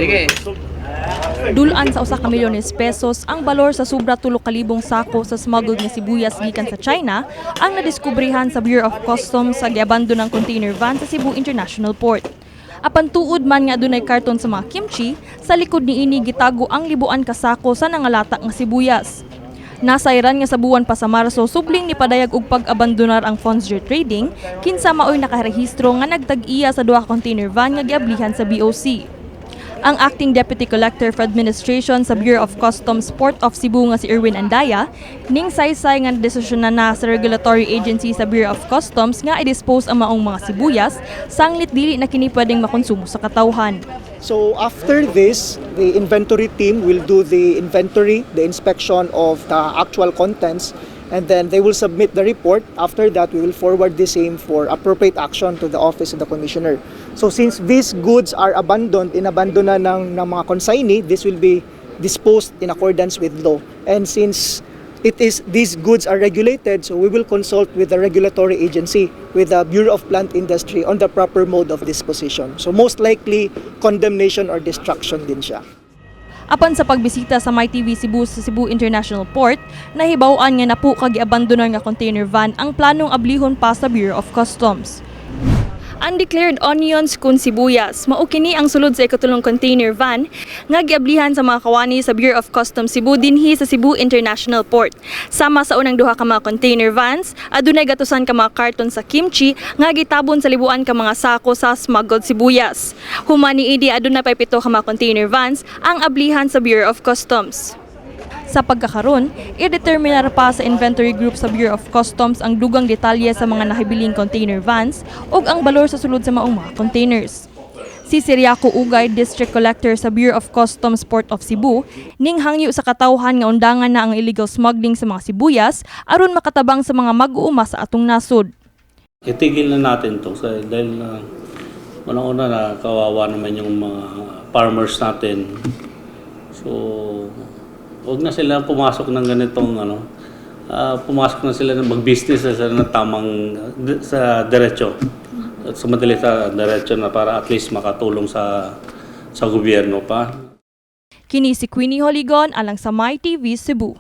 Sige. Dulan sa usa ka milyones pesos ang balor sa sobra 3,000 sako sa smuggled nga sibuyas gikan sa China ang nadiskubrihan sa Bureau of Customs sa giabando ng container van sa Cebu International Port. Apan tuod man nga adunay karton sa mga kimchi, sa likod niini gitago ang libuan ka sako sa nangalata nga sibuyas. Nasayran nga sa buwan pa sa Marso, subling ni padayag og pag-abandonar ang 𝗠𝘆𝗧𝗩 trading kinsa maoy nakarehistro nga nagtag-iya sa duha ka container van nga giablihan sa BOC. Ang Acting Deputy Collector for Administration sa Bureau of Customs Port of Cebu nga si Erwin Andaya, ning saysay nga desisyon na sa regulatory agency sa Bureau of Customs nga i-dispose ang maong mga sibuyas, sanglit dili na kini pwedeng makonsumo sa katawhan. So after this, the inventory team will do the inventory, the inspection of the actual contents, and then they will submit the report. After that, we will forward the same for appropriate action to the Office of the Commissioner. So since these goods are abandoned, inabandona ng mga consignee, this will be disposed in accordance with law. And since these goods are regulated, so we will consult with the regulatory agency, with the Bureau of Plant Industry on the proper mode of disposition. So most likely, condemnation or destruction din siya. Apan sa pagbisita sa MyTV Cebu sa Cebu International Port, nahibaw-an nga napo kagi-abandonar nga container van ang planong ablihon pa sa Bureau of Customs. Undeclared onions kun sibuyas, mao kini ang sulod sa ikatulong container van nga giablihan sa mga kawani sa Bureau of Customs Cebu dinhi sa Cebu International Port. Sama sa unang duha ka mga container vans, adunay gatusan ka mga karton sa kimchi nga gitabon sa libuan ka mga sako sa smuggled sibuyas. Human niidi adunay pay 7 ka mga container vans ang ablihan sa Bureau of Customs. Sa pagkakaroon, i-determinar pa sa inventory group sa Bureau of Customs ang dugang detalye sa mga nahibiling container vans ug ang balor sa sulod sa maong mga containers. Si 𝗬𝗂𝗂𝗀 District Collector sa Bureau of Customs Port of Cebu ning hangyo sa katawhan nga undangan na ang illegal smuggling sa mga sibuyas aron makatabang sa mga mag-uuma sa atong nasod. Itigil na natin to dahil unang-una na kawawa naman yung mga farmers natin. So huwag na sila pumasok ng ganitong pumasok na sila ng mag-business na tamang sa diretso. At sumadali sa diretso na para at least makatulong sa gobyerno pa. Kini si Queenie Joligon alang sa MyTV Cebu.